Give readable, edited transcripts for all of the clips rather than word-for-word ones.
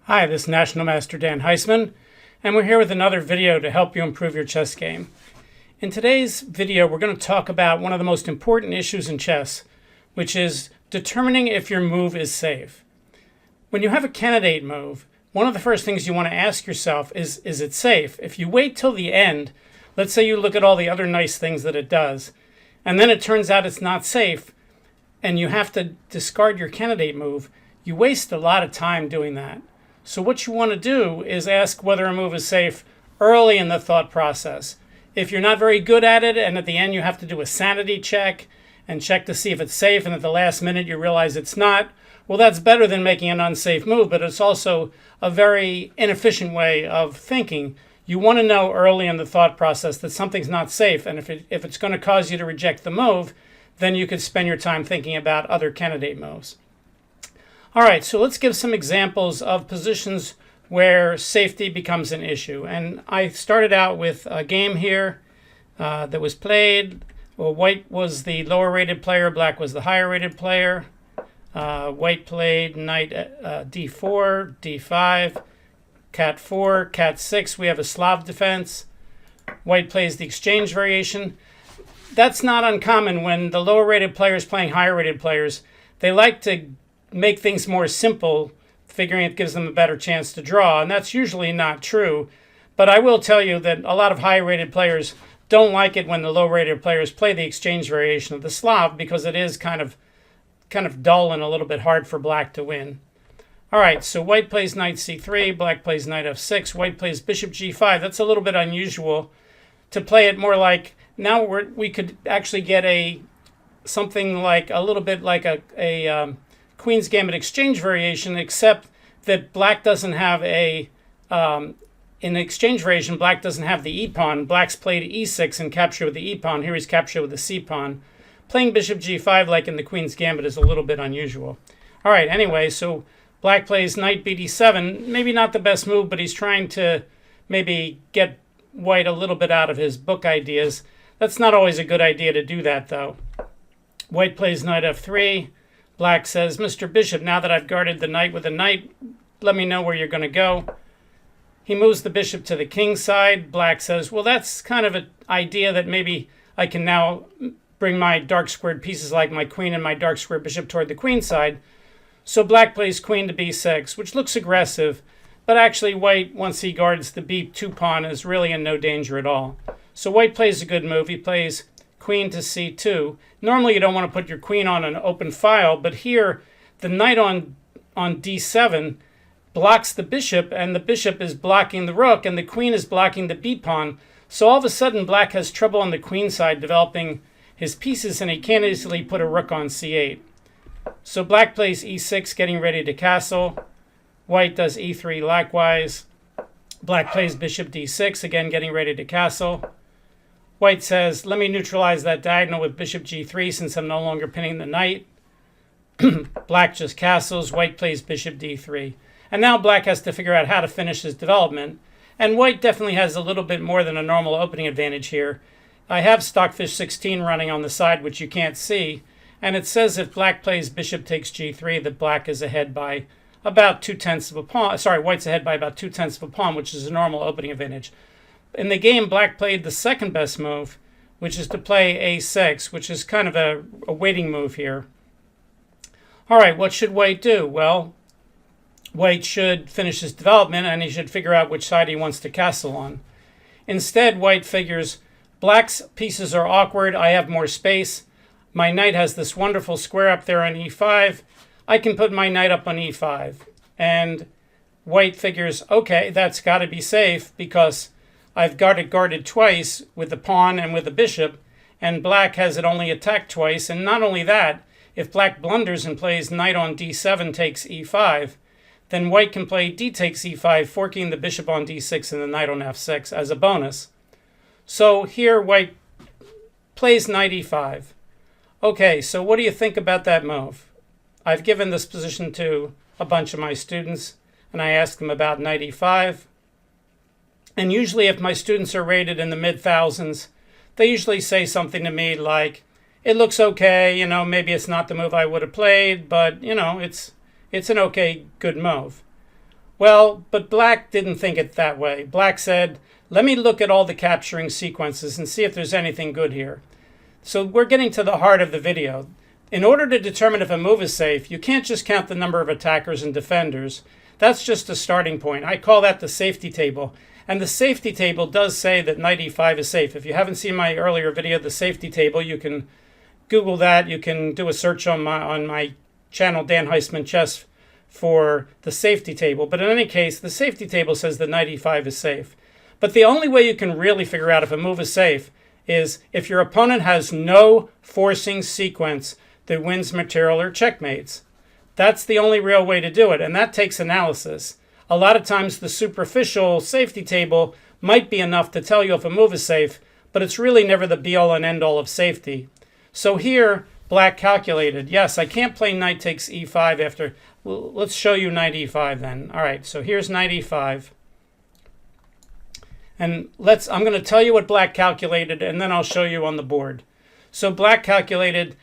Hi, this is National Master Dan Heisman, and we're here with another video to help you improve your chess game. In today's video, we're going to talk about one of the most important issues in chess, which is determining if your move is safe. When you have a candidate move, one of the first things you want to ask yourself is it safe? If you wait till the end, let's say you look at all the other nice things that it does, and then it turns out it's not safe, and you have to discard your candidate move, you waste a lot of time doing that. So what you want to do is ask whether a move is safe early in the thought process. If you're not very good at it and at the end you have to do a sanity check and check to see if it's safe and at the last minute you realize it's not, well, that's better than making an unsafe move, but it's also a very inefficient way of thinking. You want to know early in the thought process that something's not safe, and if it's going to cause you to reject the move, then you could spend your time thinking about other candidate moves. All right, so let's give some examples of positions where safety becomes an issue. And I started out with a game here that was played. Well, white was the lower rated player, black was the higher rated player. White played knight d4, d5, cat 4, cat 6. We have a Slav defense. White plays the exchange variation. That's not uncommon when the lower rated players playing higher rated players. They like to make things more simple, figuring it gives them a better chance to draw, and that's usually not true. But I will tell you that a lot of high-rated players don't like it when the low-rated players play the exchange variation of the Slav, because it is kind of dull and a little bit hard for black to win. All right, so white plays knight c3, black plays knight f6, white plays bishop g5. That's a little bit unusual to play it more like, now we could actually get something like a little bit like a Queen's Gambit exchange variation, except that black doesn't have in the exchange variation, black doesn't have the e-pawn. Black's played e6 and captured with the e-pawn. Here he's captured with the c-pawn. Playing bishop g5 like in the Queen's Gambit is a little bit unusual. All right, anyway, so black plays knight bd7. Maybe not the best move, but he's trying to maybe get white a little bit out of his book ideas. That's not always a good idea to do that, though. White plays knight f3. Black says, Mr. Bishop, now that I've guarded the knight with a knight, let me know where you're going to go. He moves the bishop to the king side. Black says, well, that's kind of an idea that maybe I can now bring my dark squared pieces like my queen and my dark squared bishop toward the queen side. So black plays queen to b6, which looks aggressive, but actually white, once he guards the b2 pawn, is really in no danger at all. So white plays a good move. He plays queen to c2. Normally you don't want to put your queen on an open file, but here the knight on d7 blocks the bishop, and the bishop is blocking the rook, and the queen is blocking the b-pawn. So all of a sudden black has trouble on the queen side developing his pieces, and he can't easily put a rook on c8. So black plays e6, getting ready to castle. White does e3 likewise. Black plays bishop d6, again getting ready to castle. White says, let me neutralize that diagonal with bishop g3 since I'm no longer pinning the knight. Black just castles. White plays bishop d3. And now black has to figure out how to finish his development. And white definitely has a little bit more than a normal opening advantage here. I have Stockfish 16 running on the side, which you can't see. And it says if black plays bishop takes g3, that black is ahead by about 2/10 of a pawn. Sorry, white's ahead by about 2/10 of a pawn, which is a normal opening advantage. In the game, black played the second best move, which is to play a6, which is kind of a waiting move here. All right, what should white do? Well, white should finish his development, and he should figure out which side he wants to castle on. Instead, white figures, black's pieces are awkward. I have more space. My knight has this wonderful square up there on e5. I can put my knight up on e5. And white figures, okay, that's got to be safe because I've got it guarded twice with the pawn and with the bishop, and black has it only attacked twice. And not only that, if black blunders and plays knight on d7 takes e5, then white can play d takes e5, forking the bishop on d6 and the knight on f6 as a bonus. So here white plays knight e5. Okay, so what do you think about that move? I've given this position to a bunch of my students, and I asked them about knight e5. And usually if my students are rated in the mid-thousands, they usually say something to me like, it looks okay, maybe it's not the move I would have played, but, it's an okay, good move. Well, but black didn't think it that way. Black said, let me look at all the capturing sequences and see if there's anything good here. So we're getting to the heart of the video. In order to determine if a move is safe, you can't just count the number of attackers and defenders. That's just a starting point. I call that the safety table. And the safety table does say that knight e5 is safe. If you haven't seen my earlier video, the safety table, you can Google that. You can do a search on my channel, Dan Heisman Chess, for the safety table. But in any case, the safety table says that knight e5 is safe. But the only way you can really figure out if a move is safe is if your opponent has no forcing sequence that wins material or checkmates. That's the only real way to do it, and that takes analysis. A lot of times the superficial safety table might be enough to tell you if a move is safe, but it's really never the be-all and end-all of safety. So here, black calculated, yes, I can't play knight takes e5 after. Well, let's show you knight e5 then. All right, so here's knight e5. And I'm going to tell you what black calculated, and then I'll show you on the board. So black calculated,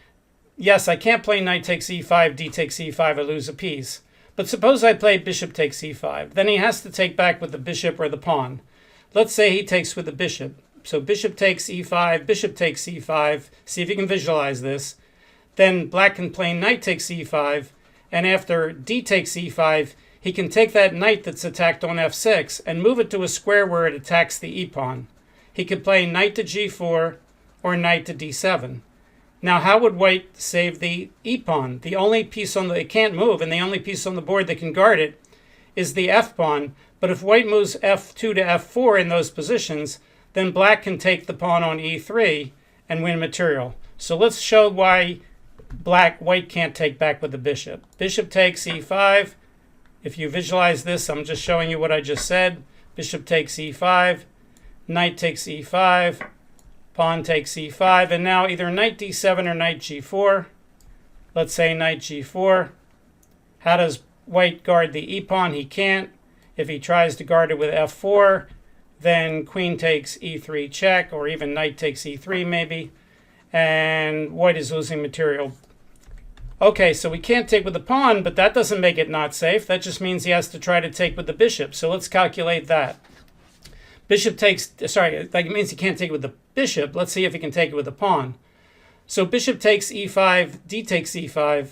yes, I can't play knight takes e5, d takes e5, I lose a piece. But suppose I play bishop takes e5. Then he has to take back with the bishop or the pawn. Let's say he takes with the bishop. So bishop takes e5, bishop takes e5. See if you can visualize this. Then black can play knight takes e5, and after d takes e5, he can take that knight that's attacked on f6 and move it to a square where it attacks the e-pawn. He could play knight to g4 or knight to d7. Now, how would white save the e-pawn? The only piece it can't move, and the only piece on the board that can guard it is the f-pawn. But if white moves f2 to f4 in those positions, then black can take the pawn on e3 and win material. So let's show why white can't take back with the bishop. Bishop takes e5. If you visualize this, I'm just showing you what I just said. Bishop takes e5, knight takes e5, pawn takes e5, and now either knight d7 or knight g4. Let's say knight g4. How does white guard the e-pawn? He can't. If he tries to guard it with f4, then queen takes e3 check, or even knight takes e3 maybe, and white is losing material. Okay, so we can't take with the pawn, but that doesn't make it not safe. That just means he has to try to take with the bishop. So let's calculate that. Bishop takes, that means he can't take it with the bishop. Let's see if he can take it with the pawn. So bishop takes e5, d takes e5.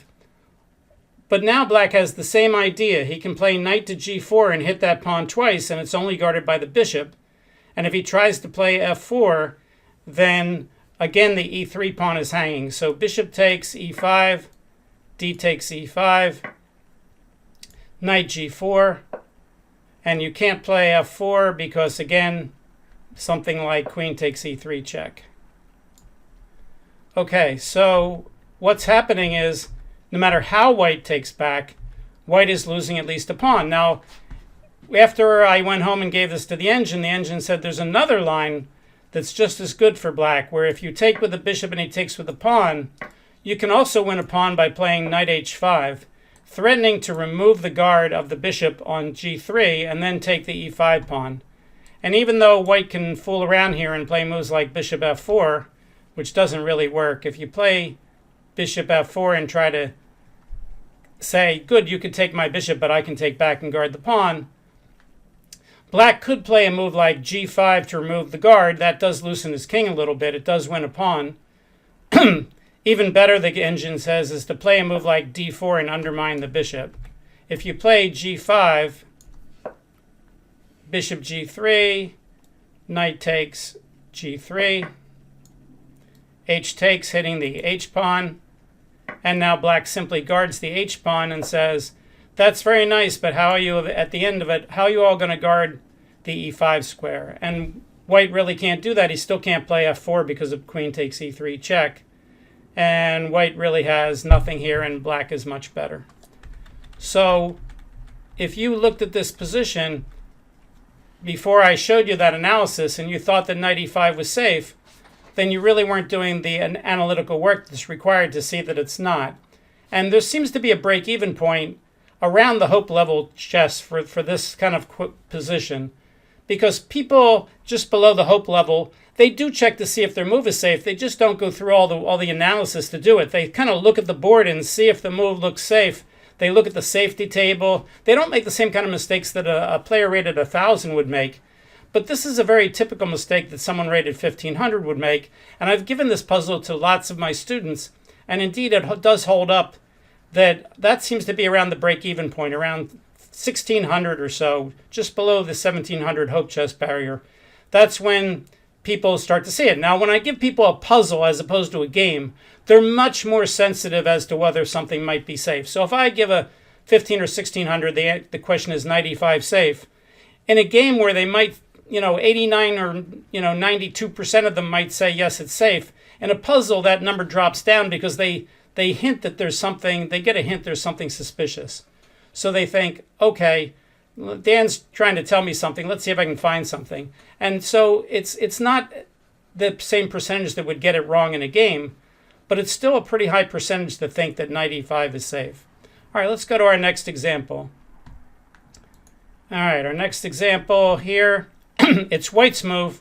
But now black has the same idea. He can play knight to g4 and hit that pawn twice, and it's only guarded by the bishop. And if he tries to play f4, then again the e3 pawn is hanging. So bishop takes e5, d takes e5, knight g4, and you can't play f4 because, again, something like queen takes e3 check. Okay, so what's happening is no matter how white takes back, white is losing at least a pawn. Now, after I went home and gave this to the engine said there's another line that's just as good for black, where if you take with the bishop and he takes with the pawn, you can also win a pawn by playing knight h5, threatening to remove the guard of the bishop on g3 and then take the e5 pawn. And even though white can fool around here and play moves like bishop f4, which doesn't really work, if you play bishop f4 and try to say, good, you could take my bishop, but I can take back and guard the pawn, black could play a move like g5 to remove the guard. That does loosen his king a little bit. It does win a pawn. Even better, the engine says, is to play a move like d4 and undermine the bishop. If you play g5, bishop g3, knight takes g3, h takes, hitting the h-pawn, and now black simply guards the h-pawn and says, that's very nice, but how are you, at the end of it, how are you all going to guard the e5 square? And white really can't do that. He still can't play f4 because of queen takes e3 check. And white really has nothing here, and black is much better. So if you looked at this position before I showed you that analysis and you thought that knight e5 was safe, then you really weren't doing the analytical work that's required to see that it's not. And there seems to be a break-even point around the hope level chess for this kind of position, because people just below the hope level, they do check to see if their move is safe. They just don't go through all the analysis to do it. They kind of look at the board and see if the move looks safe. They look at the safety table. They don't make the same kind of mistakes that a player rated 1,000 would make. But this is a very typical mistake that someone rated 1,500 would make. And I've given this puzzle to lots of my students. And indeed, it does hold up. That seems to be around the break-even point, around 1,600 or so, just below the 1,700 hope chess barrier. That's when people start to see it. Now, when I give people a puzzle as opposed to a game, they're much more sensitive as to whether something might be safe. So if I give a 1,500 or 1,600, the question is 95 safe. In a game where they might, 89 or 92% of them might say yes, it's safe. In a puzzle, that number drops down because they hint that there's something. They get a hint there's something suspicious. So they think, okay, Dan's trying to tell me something. Let's see if I can find something. And so it's not the same percentage that would get it wrong in a game, but it's still a pretty high percentage to think that 95 is safe. All right, let's go to our next example. All right, our next example here, it's White's move.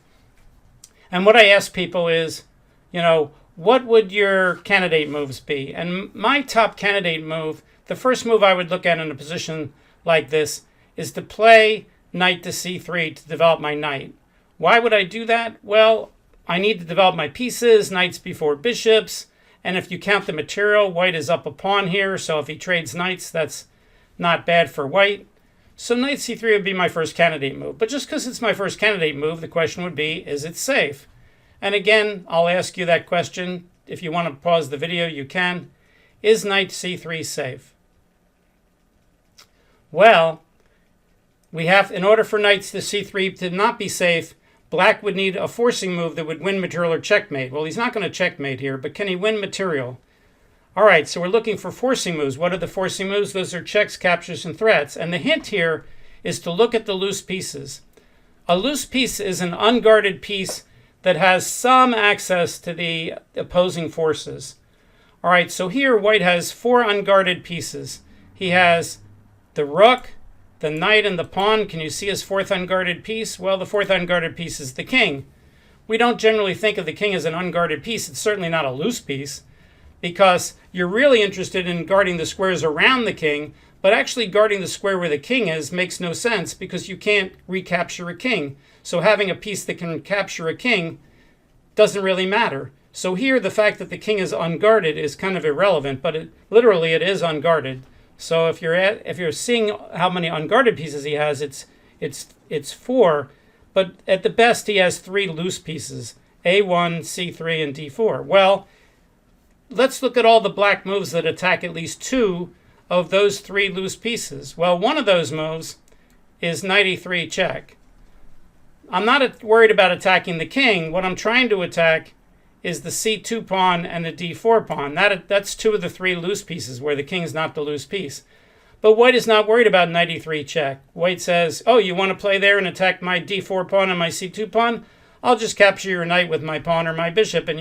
And what I ask people is, what would your candidate moves be? And my top candidate move, the first move I would look at in a position like this, is to play knight to c3 to develop my knight. Why would I do that? Well, I need to develop my pieces, knights before bishops, and if you count the material, White is up a pawn here, so if he trades knights, that's not bad for White. So knight c3 would be my first candidate move. But just because it's my first candidate move, the question would be, is it safe? And again, I'll ask you that question. If you want to pause the video, you can. Is knight c3 safe? Well, in order for knights to c3 to not be safe, Black would need a forcing move that would win material or checkmate. Well, he's not going to checkmate here, but can he win material? All right, so we're looking for forcing moves. What are the forcing moves? Those are checks, captures, and threats. And the hint here is to look at the loose pieces. A loose piece is an unguarded piece that has some access to the opposing forces. All right, so here White has 4 unguarded pieces. He has the rook, the knight, and the pawn. Can you see his 4th unguarded piece? Well, the 4th unguarded piece is the king. We don't generally think of the king as an unguarded piece. It's certainly not a loose piece, because you're really interested in guarding the squares around the king, but actually guarding the square where the king is makes no sense because you can't recapture a king. So having a piece that can capture a king doesn't really matter. So here the fact that the king is unguarded is kind of irrelevant, but literally it is unguarded. So if you're seeing how many unguarded pieces he has, it's 4, but at the best he has 3 loose pieces, A1, C3, and D4. Well, let's look at all the black moves that attack at least 2 of those 3 loose pieces. Well, one of those moves is knight e3 check. I'm not worried about attacking the king. What I'm trying to attack is the c2 pawn and the d4 pawn. That's 2 of the 3 loose pieces where the king's not the loose piece. But White is not worried about knight e3 check. White says, oh, you want to play there and attack my d4 pawn and my c2 pawn? I'll just capture your knight with my pawn or my bishop, and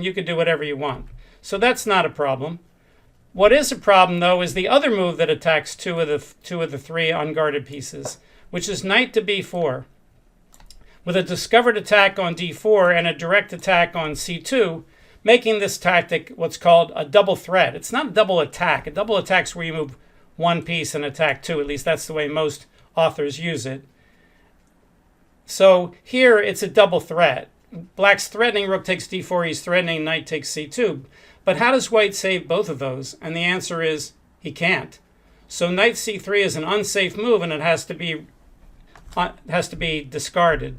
you can do whatever you want. So that's not a problem. What is a problem, though, is the other move that attacks 2 of the 3 unguarded pieces, which is knight to b4. With a discovered attack on d4 and a direct attack on c2, making this tactic what's called a double threat. It's not a double attack. A double attack is where you move 1 piece and attack 2. At least that's the way most authors use it. So here it's a double threat. Black's threatening rook takes d4. He's threatening knight takes c2. But how does White save both of those? And the answer is he can't. So knight c3 is an unsafe move, and it has to be discarded.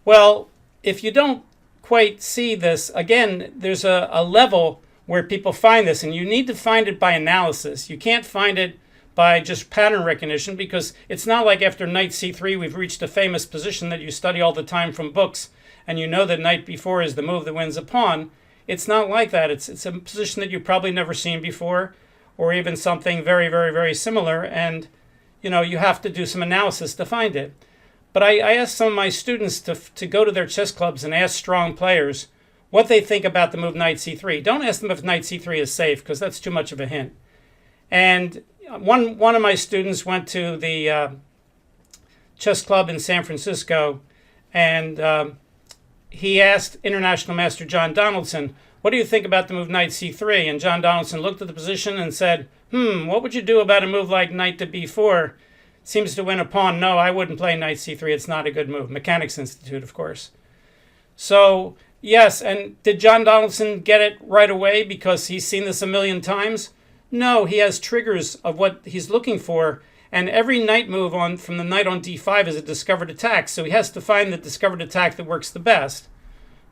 Well, if you don't quite see this, again, there's a level where people find this, and you need to find it by analysis. You can't find it by just pattern recognition, because it's not like after knight c3 we've reached a famous position that you study all the time from books, and you know that knight b4 is the move that wins a pawn. It's not like that. It's a position that you've probably never seen before, or even something very, very, very similar, and you have to do some analysis to find it. But I asked some of my students to go to their chess clubs and ask strong players what they think about the move knight c3. Don't ask them if knight c3 is safe, because that's too much of a hint. And one of my students went to the chess club in San Francisco, and he asked International Master John Donaldson, what do you think about the move knight c3? And John Donaldson looked at the position and said, What would you do about a move like knight to b4? Seems to win a pawn. No, I wouldn't play knight c3. It's not a good move. Mechanics Institute, of course. So, yes, and did John Donaldson get it right away because he's seen this a million times? No, he has triggers of what he's looking for, and every knight move from the knight on d5 is a discovered attack, so he has to find the discovered attack that works the best.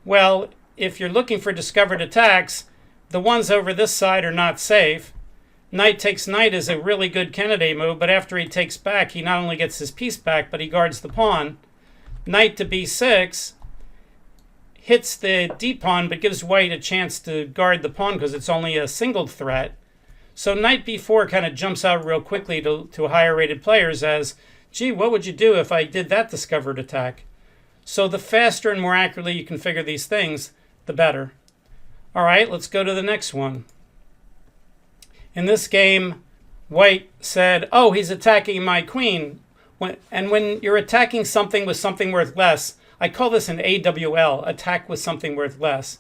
Well, if you're looking for discovered attacks, the ones over this side are not safe. Knight takes knight is a really good candidate move, but after he takes back, he not only gets his piece back, but he guards the pawn. Knight to b6 hits the d-pawn, but gives white a chance to guard the pawn because it's only a single threat. So knight b4 kind of jumps out real quickly to higher rated players as, gee, what would you do if I did that discovered attack? So the faster and more accurately you configure these things, the better. All right, let's go to the next one. In this game, white said, oh, he's attacking my queen. When you're attacking something with something worth less, I call this an AWL, attack with something worth less.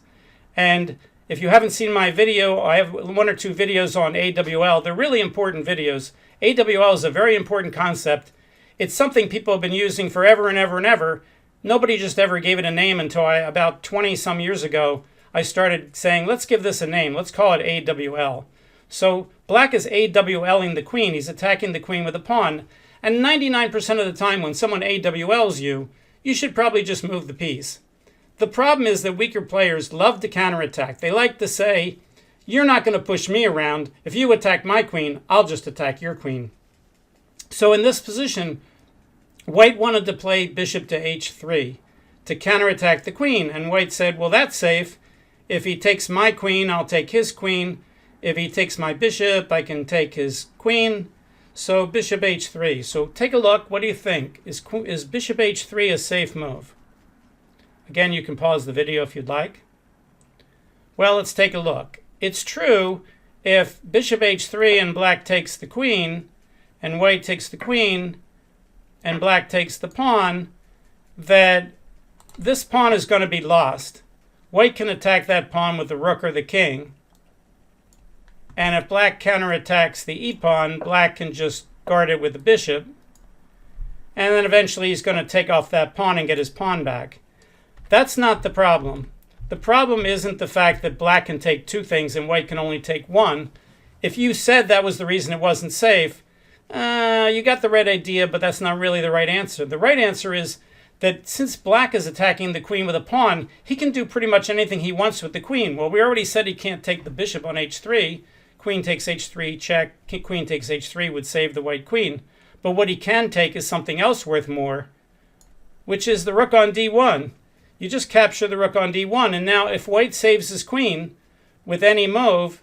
And if you haven't seen my video, I have 1 or 2 videos on AWL. They're really important videos. AWL is a very important concept. It's something people have been using forever and ever and ever. Nobody just ever gave it a name until about 20 some years ago, I started saying, let's give this a name. Let's call it AWL. So black is AWLing the queen. He's attacking the queen with a pawn. And 99% of the time when someone AWLs you, you should probably just move the piece. The problem is that weaker players love to counterattack. They like to say, you're not going to push me around. If you attack my queen, I'll just attack your queen. So in this position, white wanted to play bishop to h3 to counterattack the queen. And white said, well, that's safe. If he takes my queen, I'll take his queen. If he takes my bishop, I can take his queen. So bishop h3. So take a look. What do you think? Is bishop h3 a safe move? Again, you can pause the video if you'd like. Well, let's take a look. It's true if bishop h3 and black takes the queen, and white takes the queen, and black takes the pawn, that this pawn is going to be lost. White can attack that pawn with the rook or the king. And if black counterattacks the e-pawn, black can just guard it with the bishop. And then eventually he's going to take off that pawn and get his pawn back. That's not the problem. The problem isn't the fact that black can take 2 things and white can only take 1. If you said that was the reason it wasn't safe, you got the right idea, but that's not really the right answer. The right answer is that since black is attacking the queen with a pawn, he can do pretty much anything he wants with the queen. Well, we already said he can't take the bishop on h3. Queen takes h3, check. Queen takes h3 would save the white queen. But what he can take is something else worth more, which is the rook on d1. You just capture the rook on d1, and now if white saves his queen with any move,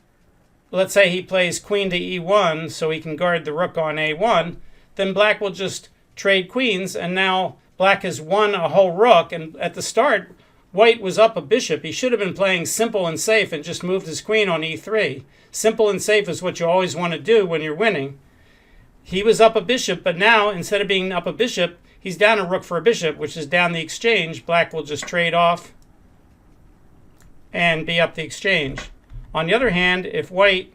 let's say he plays queen to e1 so he can guard the rook on a1, then black will just trade queens, and now black has won a whole rook. And at the start, white was up a bishop. He should have been playing simple and safe and just moved his queen on e3. Simple and safe is what you always want to do when you're winning. He was up a bishop, but now instead of being up a bishop, he's down a rook for a bishop, which is down the exchange. Black will just trade off and be up the exchange. On the other hand, if white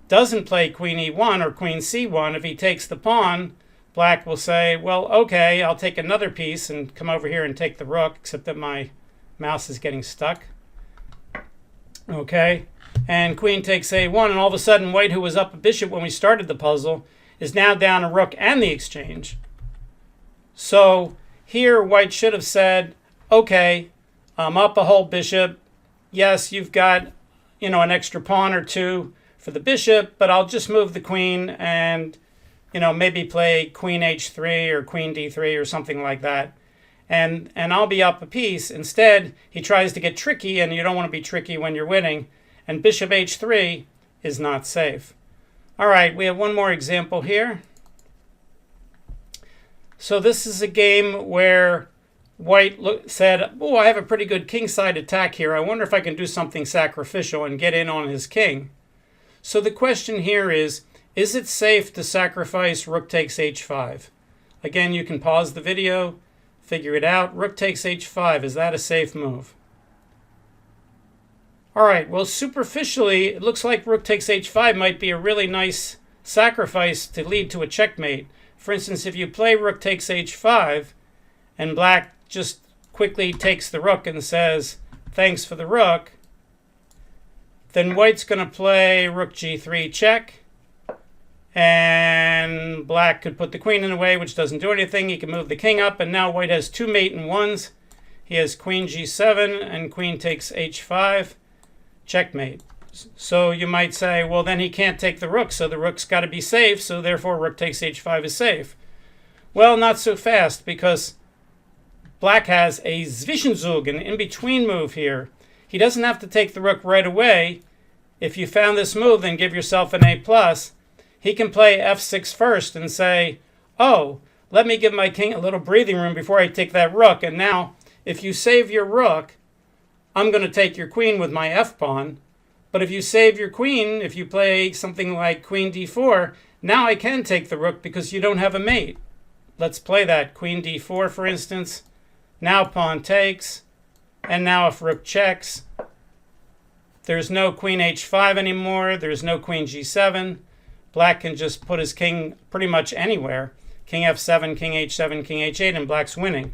doesn't play queen e1 or queen c1, if he takes the pawn, black will say, well, okay, I'll take another piece and come over here and take the rook, except that my mouse is getting stuck. Okay, and queen takes a1, and all of a sudden white, who was up a bishop when we started the puzzle, is now down a rook and the exchange. So here white should have said, okay, I'm up a whole bishop. Yes, you've got, an extra pawn or 2 for the bishop, but I'll just move the queen and, maybe play queen h3 or queen d3 or something like that. And I'll be up a piece. Instead, he tries to get tricky, and you don't want to be tricky when you're winning. And bishop h3 is not safe. All right, we have one more example here. So this is a game where white said, oh, I have a pretty good kingside attack here. I wonder if I can do something sacrificial and get in on his king. So the question here is it safe to sacrifice rook takes h5? Again, you can pause the video, figure it out. Rook takes h5, is that a safe move? All right, well, superficially, it looks like rook takes h5 might be a really nice sacrifice to lead to a checkmate. For instance, if you play rook takes h5 and black just quickly takes the rook and says, thanks for the rook, then white's going to play rook g3 check, and black could put the queen in the way, which doesn't do anything. He can move the king up, and now white has two mate in ones. He has queen g7 and queen takes h5, checkmate. So you might say, well, then he can't take the rook, so the rook's got to be safe, so therefore rook takes h5 is safe. Well, not so fast, because black has a Zwischenzug, an in-between move here. He doesn't have to take the rook right away. If you found this move, then give yourself an A+. He can play f6 first and say, oh, let me give my king a little breathing room before I take that rook. And now, if you save your rook, I'm going to take your queen with my f-pawn. But if you save your queen, if you play something like queen d4, now I can take the rook because you don't have a mate. Let's play that. Queen d4, for instance. Now pawn takes. And now if rook checks, there's no queen h5 anymore. There's no queen g7. Black can just put his king pretty much anywhere. King f7, king h7, king h8, and black's winning.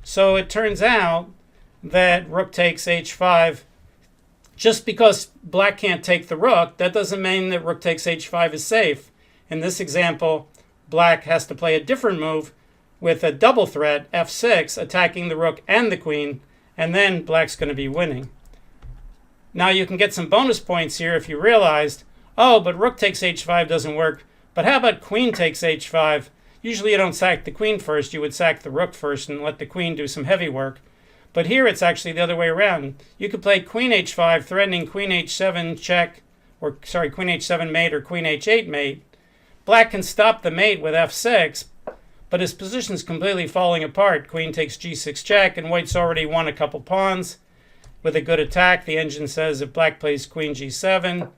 So it turns out that rook takes h5. Just because black can't take the rook, that doesn't mean that rook takes h5 is safe. In this example, black has to play a different move with a double threat, f6, attacking the rook and the queen, and then black's going to be winning. Now you can get some bonus points here if you realized, oh, but rook takes h5 doesn't work, but how about queen takes h5? Usually you don't sack the queen first, you would sack the rook first and let the queen do some heavy work. But here it's actually the other way around. You could play queen h5, threatening queen h7 check, or sorry, queen h7 mate or queen h8 mate. Black can stop the mate with f6, but his position's completely falling apart. Queen takes g6 check, and white's already won a couple pawns with a good attack. The engine says if black plays queen g7,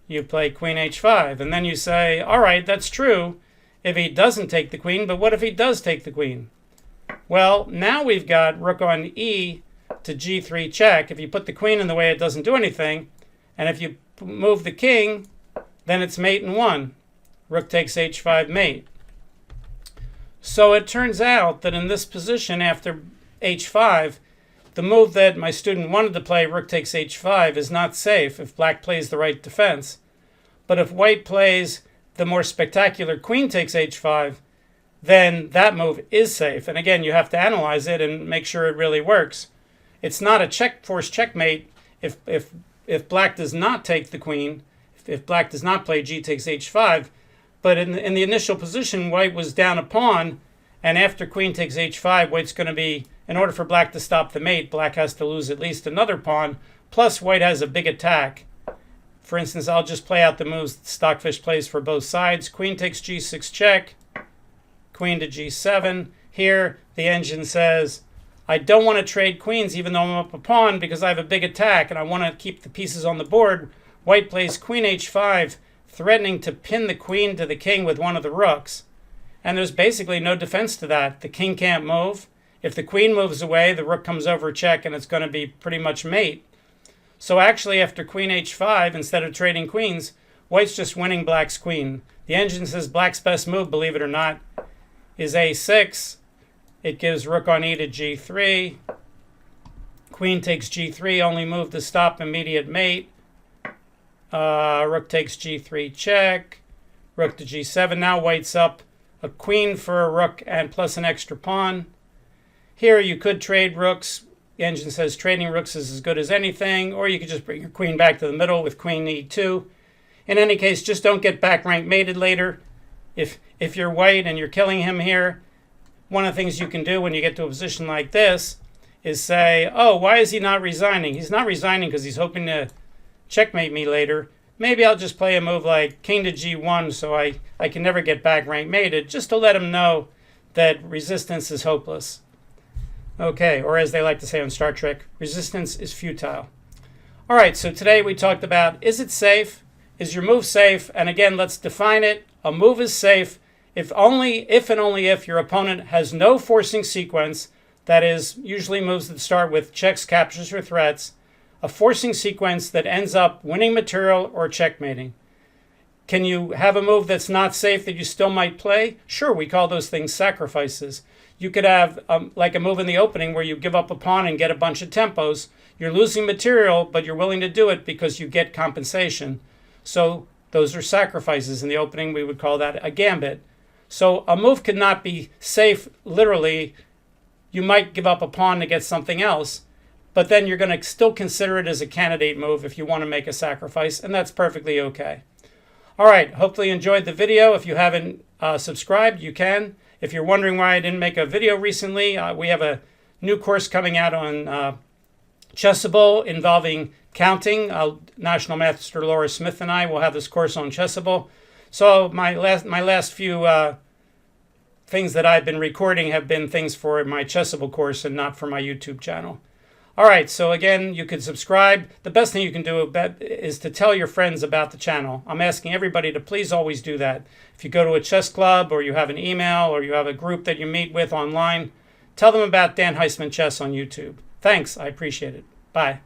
you play queen h5. And then you say, all right, that's true if he doesn't take the queen, but what if he does take the queen? Well, now we've got rook on e to g3 check. If you put the queen in the way, it doesn't do anything. And if you move the king, then it's mate in one. Rook takes h5 mate. So it turns out that in this position after h5, the move that my student wanted to play, rook takes h5, is not safe if black plays the right defense. But if white plays the more spectacular queen takes h5, then that move is safe. And again, you have to analyze it and make sure it really works. It's not a forced checkmate if black does not take the queen, if black does not play g takes h5. But in the initial position, white was down a pawn, and after queen takes h5, white's going to be, in order for black to stop the mate, black has to lose at least another pawn, plus white has a big attack. For instance, I'll just play out the moves Stockfish plays for both sides. Queen takes g6 check, queen to g7. Here, the engine says, I don't want to trade queens even though I'm up a pawn because I have a big attack and I want to keep the pieces on the board. White plays queen h5, threatening to pin the queen to the king with one of the rooks. And there's basically no defense to that. The king can't move. If the queen moves away, the rook comes over check and it's going to be pretty much mate. So actually, after queen h5, instead of trading queens, white's just winning black's queen. The engine says black's best move, believe it or not, is a6. It gives rook on e to g3. Queen takes g3, only move to stop immediate mate. Rook takes g3 check. Rook to g7. Now white's up a queen for a rook and plus an extra pawn. Here you could trade rooks. The engine says trading rooks is as good as anything, or you could just bring your queen back to the middle with queen e2. In any case, just don't get back rank mated later. If you're white and you're killing him here, one of the things you can do when you get to a position like this is say, oh, why is he not resigning? He's not resigning because he's hoping to checkmate me later. Maybe I'll just play a move like king to g1 so I can never get back rank mated, just to let him know that resistance is hopeless. Okay, or as they like to say on Star Trek, resistance is futile. All right, so today we talked about, is it safe? Is your move safe? And again, let's define it. A move is safe if and only if your opponent has no forcing sequence, that is, usually moves that start with checks, captures, or threats. a forcing sequence that ends up winning material or checkmating. Can you have a move that's not safe that you still might play? Sure, we call those things sacrifices. You could have like a move in the opening where you give up a pawn and get a bunch of tempos. You're losing material, but you're willing to do it because you get compensation. So those are sacrifices. In the opening, we would call that a gambit. So a move could not be safe literally. You might give up a pawn to get something else, but then you're going to still consider it as a candidate move if you want to make a sacrifice, and that's perfectly okay. All right, hopefully you enjoyed the video. If you haven't subscribed, you can. If you're wondering why I didn't make a video recently, we have a new course coming out on Chessable involving counting. National Master Laura Smith and I will have this course on Chessable. So my last few things that I've been recording have been things for my Chessable course and not for my YouTube channel. All right, so again, you can subscribe. The best thing you can do is to tell your friends about the channel. I'm asking everybody to please always do that. If you go to a chess club or you have an email or you have a group that you meet with online, tell them about Dan Heisman Chess on YouTube. Thanks, I appreciate it. Bye.